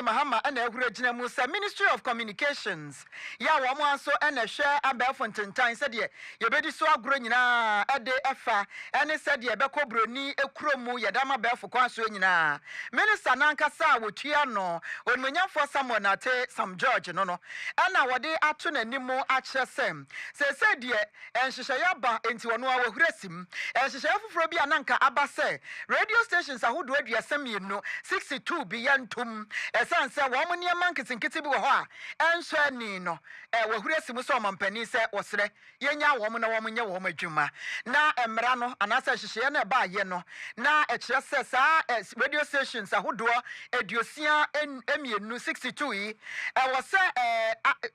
Mahama and Euragina Musa, Ministry of Communications. Ya Wamanso and a share a Belfontaine said, ye bedi so grunina a de efa, and he said, ye beko bruni a chromo yadama belfo quansuina. Minister Nankasa would tiano, when we for someone at some George, no, and our day atun and nimo at Sem. Said ye, and Shishayaba into one hour resim, and Shishafu Nanka Abase, radio stations are who do it, Yasemi, no, 62 beyond tum, a son said, woman, your monkeys in Kitibuha, and Shanino, where Resimusoma Penny said, was there, Yenya woman, a woman, your woman, Juma. Now, a Marano, and as she shana by Yeno, now a just says, radio stations are who do a Dusia and Emu 62 I was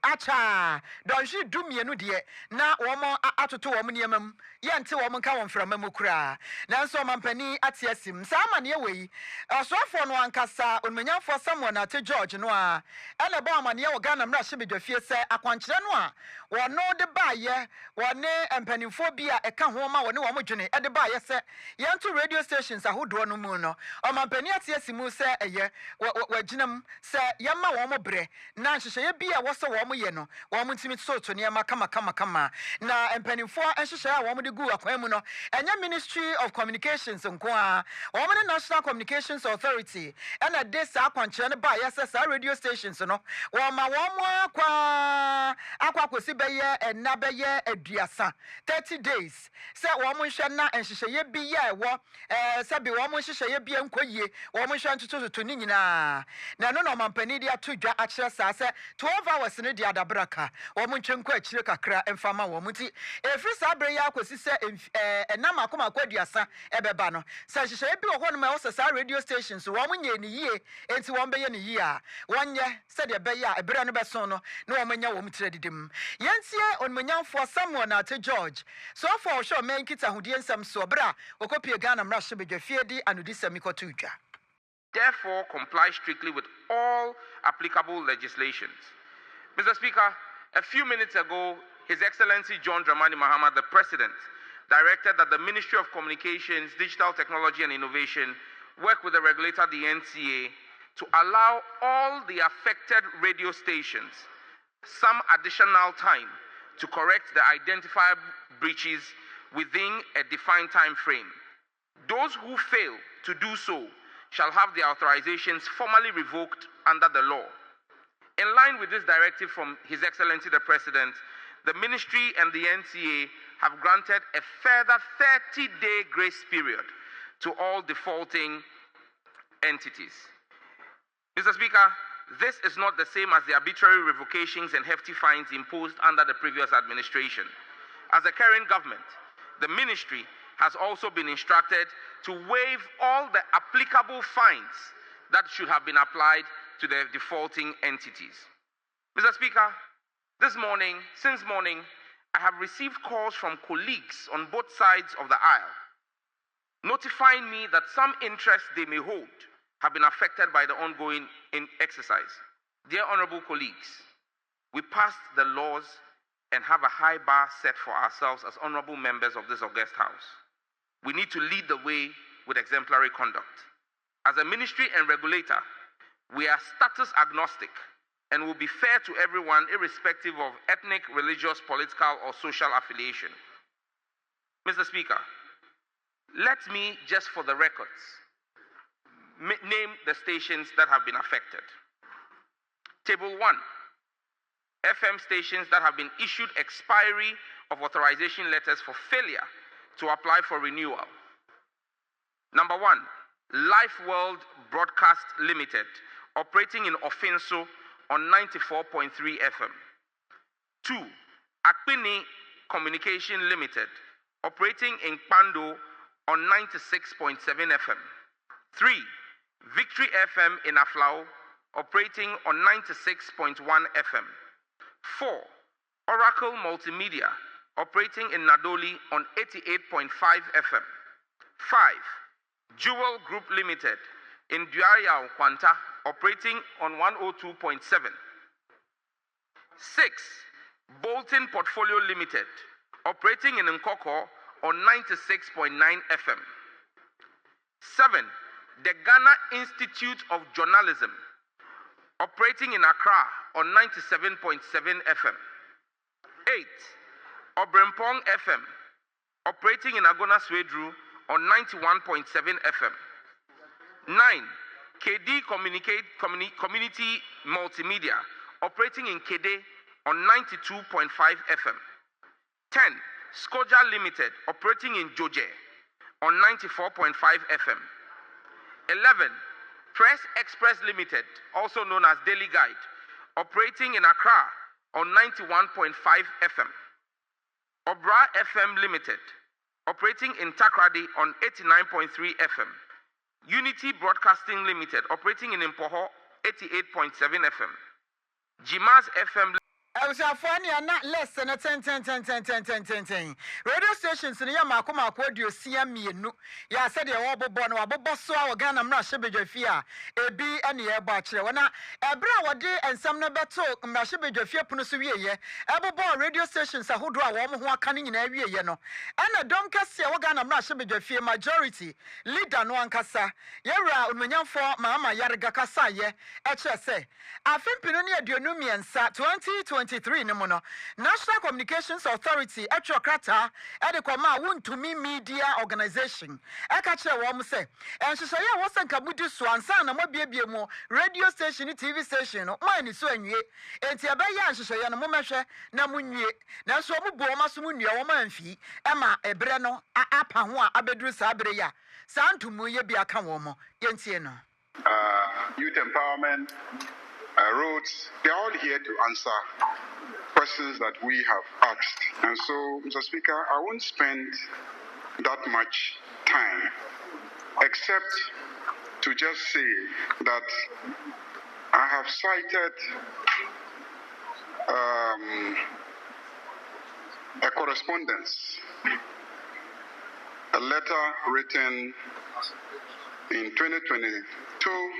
acha, don't you do me a new dear, now woman out to woman, Yanti woman come from Memukra. Now, so Mampany at Yesim, Saman Yaway, a so for one cassa, on Menya for someone at George Noir, and a bomb and Yawagan and Rush with the fierce Aquanchanoa, or no the buyer, one and pennyphobia, a come home, or no homogeneous at the buyer, sir. Yantu radio stations are who do no mono, or Mampany at Yesimu, sir, a year, where Jinam, sir, Yama Womobre, Nancy be a was a woman yeno, woman to meet so to near Makama. Now, and penny four and she shall woman to go up, and your Ministry of Communications and Kwa, woman National Communications Authority, and a day Saquanchana by SSR radio stations, no, while my one Aquasibaya and Nabaya and Diasa, 30 days. Say woman shana and she shall be ya, Sabi woman she shall be unquay, woman shan to Nina. Now, no, Mampanidia to Jacks, 12 hours in the Adabraka, woman Chenque Chiraka and Fama Womuti. If you Sabria was and Namakuma Quadiasa, Ebebano, says she shall be one of my SSR radio stations, 1 year in a year, and 1 billion a year. 1 year, said a Baya, a Brand Bassono, no Mania Womutredim. NCA on Mania for someone at George. So for sure, men kids who did some sobra, or copy a gun and rush with your Fiedi and Udisamico Tuja. Therefore, comply strictly with all applicable legislations. Mr. Speaker, a few minutes ago, His Excellency John Dramani Mahama, the President, directed that the Ministry of Communications, Digital Technology and Innovation work with the regulator, the NCA, to allow all the affected radio stations some additional time to correct the identified breaches within a defined time frame. Those who fail to do so shall have their authorizations formally revoked under the law. In line with this directive from His Excellency the President, the Ministry and the NCA have granted a further 30-day grace period to all defaulting entities. Mr. Speaker, this is not the same as the arbitrary revocations and hefty fines imposed under the previous administration. As the current government, the Ministry has also been instructed to waive all the applicable fines that should have been applied to the defaulting entities. Mr. Speaker, since morning, I have received calls from colleagues on both sides of the aisle, notifying me that some interests they may hold have been affected by the ongoing exercise. Dear honorable colleagues, we passed the laws and have a high bar set for ourselves as honorable members of this august house. We need to lead the way with exemplary conduct. As a ministry and regulator, we are status agnostic and will be fair to everyone irrespective of ethnic, religious, political, or social affiliation. Mr. Speaker, let me, just for the records, name the stations that have been affected. Table 1, FM stations that have been issued expiry of authorization letters for failure to apply for renewal. Number 1, Life World Broadcast Limited, operating in Afenyo on 94.3 FM. 2, Akpini Communication Limited, operating in Pando on 96.7 FM. 3, Victory FM in Aflao, operating on 96.1 FM. 4, Oracle Multimedia, operating in Nadoli on 88.5 FM. 5, Jewel Group Limited in Duaya, Kwanta, operating on 102.7. 6, Bolton Portfolio Limited, operating in Nkoko on 96.9 FM. 7, the Ghana Institute of Journalism, operating in Accra on 97.7 FM. 8. Obrempong FM, operating in Agona Swedru on 91.7 FM. 9. KD Community Multimedia, operating in Kede on 92.5 FM. 10. Skoja Limited, operating in Joje on 94.5 FM. 11. Press Express Limited, also known as Daily Guide, operating in Accra on 91.5 FM. Obra FM Limited, operating in Takrady on 89.3 FM. Unity Broadcasting Limited, operating in Impoho, 88.7 FM. Jimas FM. I was a funny and not less than a 10. Radio stations in Yamakuma Quadio CME. Ya said the Obo Bono, Bosso, Ghana, Mashibijafia, a B and the bachelor. When a brow day and some number talk, Mashibijafia Punusuye, Abo radio stations are who draw one who are cunning in every year. And a Domcassia, Ghana, Mashibijafia majority, leader no one cassa. Yara, Unyan for Mama Yaragakasa, ye, HSA. I think Pinonia Dionumian Sa 2023 Nemono. National Communications Authority, Etrokrata, Edekoma, Wontumi Media Organization. Ekache Wom say, and she say, wasn't Kabudu Swansan, and what baby more radio station, TV station, mine is so and ye. And Tiabaya, she say, and a moment, Namunye, Nasomu Boma Sumunia, woman fee, Emma, Ebreno, Apahua, Abedru Sabreya, Santu Muye Biakawomo, Yentieno. Youth empowerment, roads, they're all here to answer questions that we have asked. And so, Mr. Speaker, I won't spend that much time except to just say that I have cited a correspondence, a letter written in 2022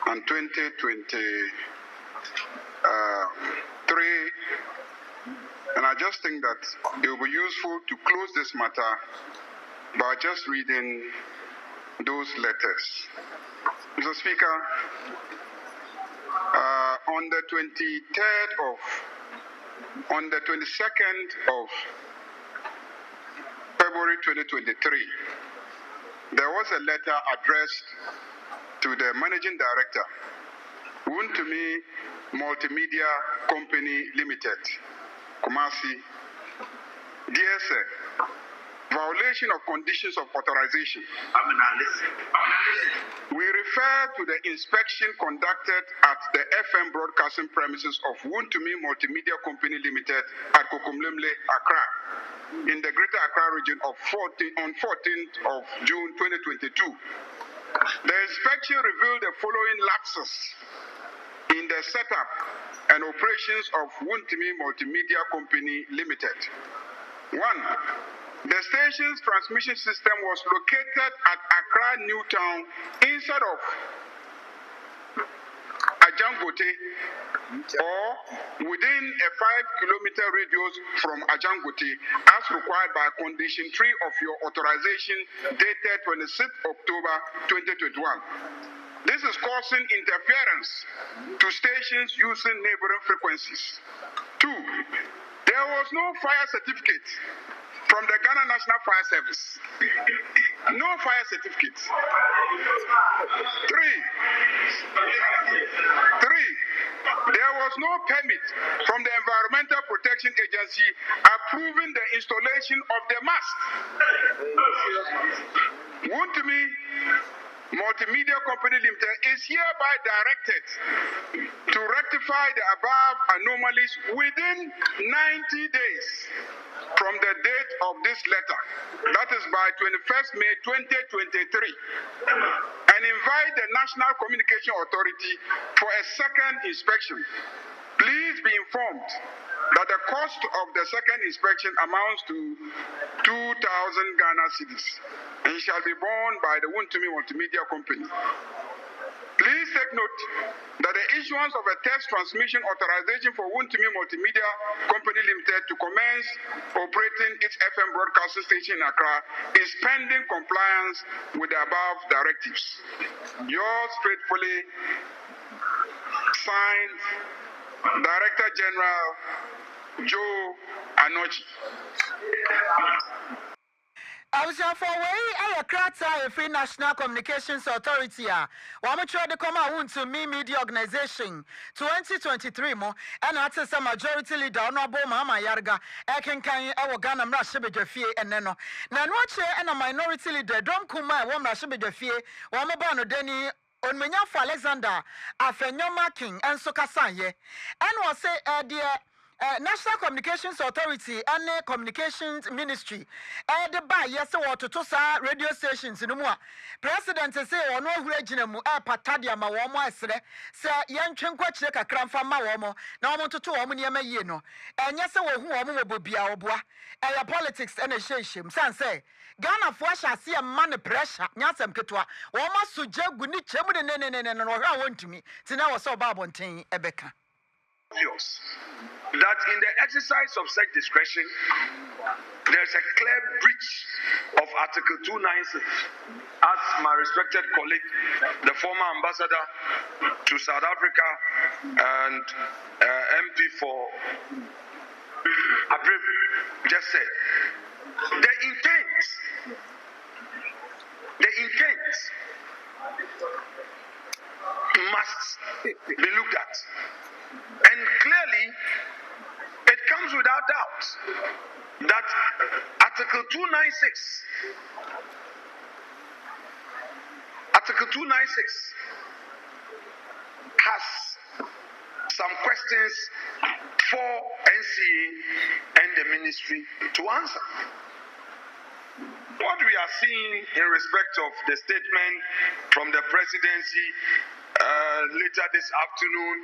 and 2023, and I just think that it will be useful to close this matter by just reading those letters. Mr. Speaker, on the 22nd of February 2023, there was a letter addressed to the Managing Director, Wontumi Multimedia Company Limited, Kumasi. Dear sir, violation of conditions of authorization. We refer to the inspection conducted at the FM broadcasting premises of Wontumi Multimedia Company Limited at Kokomlemle, Accra, in the Greater Accra region on 14th of June 2022. The inspection revealed the following lapses in the setup and operations of Wontumi Multimedia Company Limited. 1. The station's transmission system was located at Accra New Town instead of Ajangote or within a 5-kilometer radius from Ajangote as required by condition 3 of your authorization dated 26th October 2021. This is causing interference to stations using neighboring frequencies. 2. There was no fire certificate from the Ghana National Fire Service. No fire certificate. 3. There was no permit from the Environmental Protection Agency approving the installation of the mast. Wontumi Multimedia Company Limited is hereby directed to rectify the above anomalies within 90 days from the date of this letter, that is by 21st May 2023, and invite the National Communication Authority for a second inspection. Please be informed that the cost of the second inspection amounts to 2,000 Ghana cedis and shall be borne by the Wontumi Multimedia Company. Please take note that the issuance of a test transmission authorization for Wontumi Multimedia Company Limited to commence operating its FM broadcasting station in Accra is pending compliance with the above directives. Yours faithfully, find Director General Joe Anochi. I was here for a crata free National Communications Authority. One try to come out Wontumi Media Organization 2023 mo and that's a majority leader Honorable Mama Yarga. I can our Ghana Mrashibe Fie and Neno. Now watch and a minority leader don't come out one Mrashibe Fie, one Mabano Denny. On menya for Alexander Afenyo Markins and Sokasanye and was say dear National Communications Authority and Communications Ministry the buy yes to tosa radio stations in Umwa President say on no regional patadia ma womo esre say yan twenkwakyire kakra mfa ma womo na womo toto womo niema yie no enya se wo hu womo bobia oboa politics and a sheshim san say Ghana for shall a man pressure, Nyasam Ketua, or Masu Jagu ni Chemu de Nene or I want to me, Tina was so Babontain, Ebeka. Obvious that in the exercise of such discretion, there's a clear breach of Article 296, as my respected colleague, the former ambassador to South Africa and MP for Abrib just said. The intent must be looked at. And clearly, it comes without doubt that Article 296 has some questions for NCA and the ministry to answer. What we are seeing in respect of the statement from the presidency later this afternoon,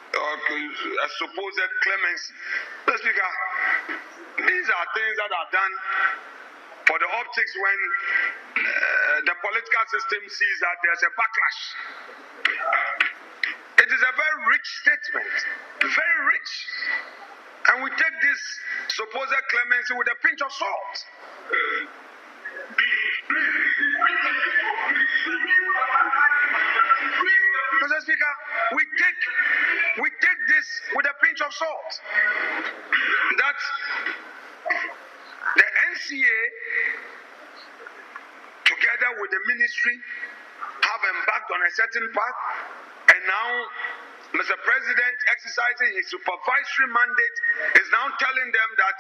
a supposed clemency. Mr. Speaker, these are things that are done for the optics when the political system sees that there's a backlash. It is a very rich statement, very rich. And we take this supposed clemency with a pinch of salt. Mr. Speaker, we take this with a pinch of salt. That the NCA, together with the ministry, have embarked on a certain path, and now Mr. President, exercising his supervisory mandate, is now telling them that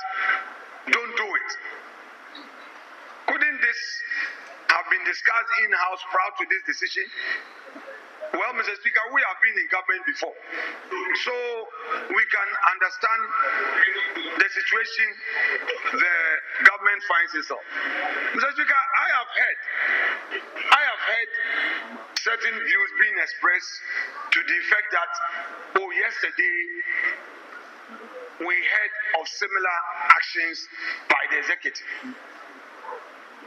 don't do it. Couldn't this have been discussed in-house prior to this decision? Well, Mr. Speaker, we have been in government before, so we can understand the situation the government finds itself. Mr. Speaker, I have heard certain views being expressed to the effect that, yesterday we heard of similar actions by the executive.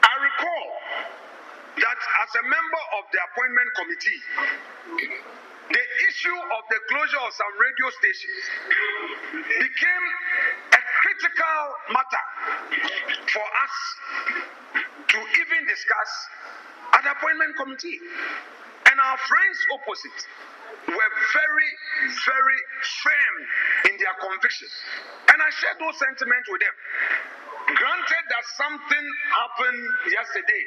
I recall that as a member of the appointment committee, the issue of the closure of some radio stations became a critical matter for us to even discuss at the appointment committee. And our friends opposite were very, very firm in their conviction. And I shared those sentiments with them. Granted that something happened yesterday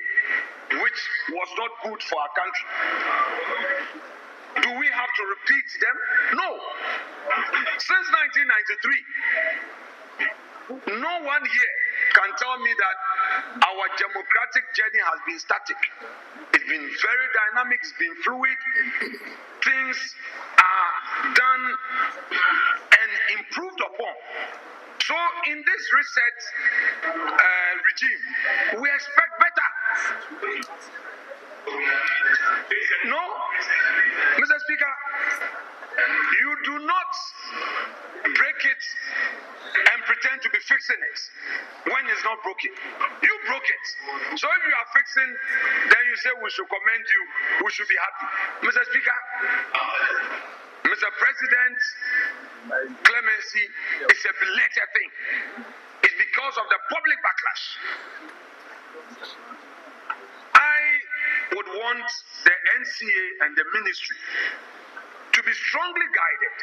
which was not good for our country. Do we have to repeat them? No. Since 1993, no one here can tell me that our democratic journey has been static. It's been very dynamic, it's been fluid. Things are done and improved upon. So in this reset regime, we expect better. No, Mr. Speaker, you do not break it and pretend to be fixing it when it's not broken. You broke it. So if you are fixing, then you say we should commend you, we should be happy. Mr. Speaker, Mr. President, clemency is a belated thing. It's because of the public backlash. I would want the NCA and the ministry to be strongly guided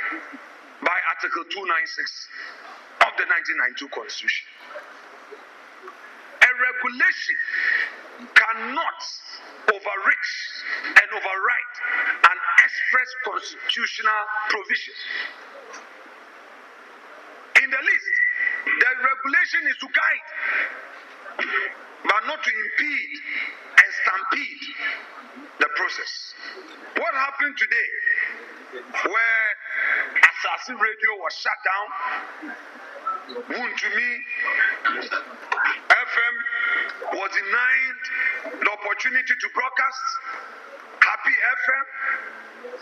by Article 296 of the 1992 Constitution. A regulation cannot overreach and override an express constitutional provision. In the list, the regulation is to guide, but not to impede and stampede the process. What happened today, where Assassin Radio was shut down, Wontumi FM was denied the opportunity to broadcast, Happy FM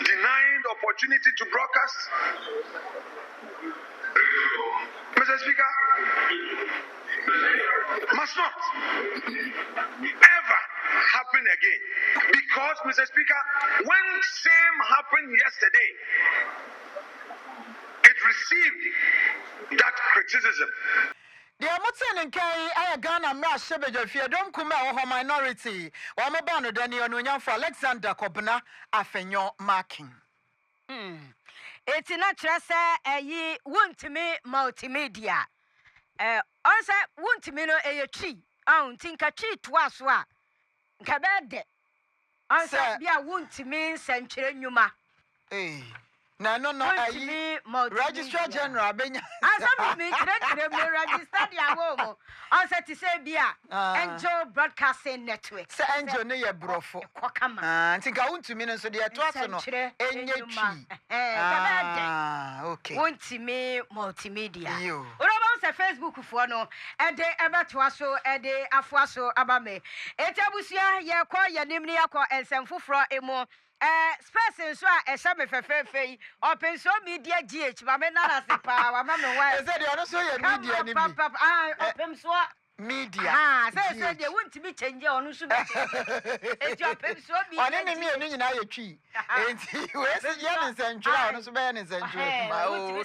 denied the opportunity to broadcast. Mr. Speaker, must not ever happen again. Because, Mr. Speaker, when same happened yesterday, it received that criticism. The Amotin Kai Ayagana Mash Shebejo, if you don't come out minority, or Mabano Daniel for Alexander Kobna, Afenyo Markins. It's not just a Wontumi multimedia. Also, Wontumi no a tree. I think a tree twice. Cabede. Also, be a Wontumi century numa. Eh. No, Registrar General, Benya. As me, register your home. Also, to say, Bia, Angel Broadcasting Network. Say, Angel, no, you're brofo. I think I want to mean so the attraction. Okay. Wontumi multimedia. You. What about Facebook for no? A day about Twaso, a day Afwaso Abame. Etabusia, ya kwa ya nimni yako and some fufra emo. Space so a shabe fefe open so media GH ba me na se pa wa ma me wa say dey no so your media ni bi open so media say dey want to be change onu so be e open so be oni ni me nyina ye twi enti we say ye ni sentwura onu so be ni sentwura ma okay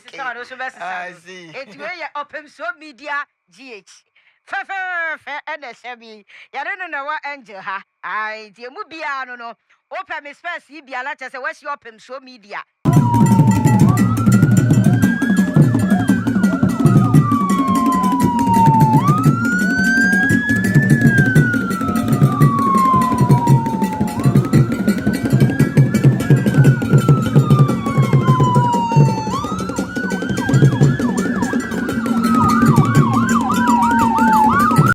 I see enti we ye open so media GH fefe NSB yare no na wa angel ha ai die mu bia no open me space yi bia la chese we see open so media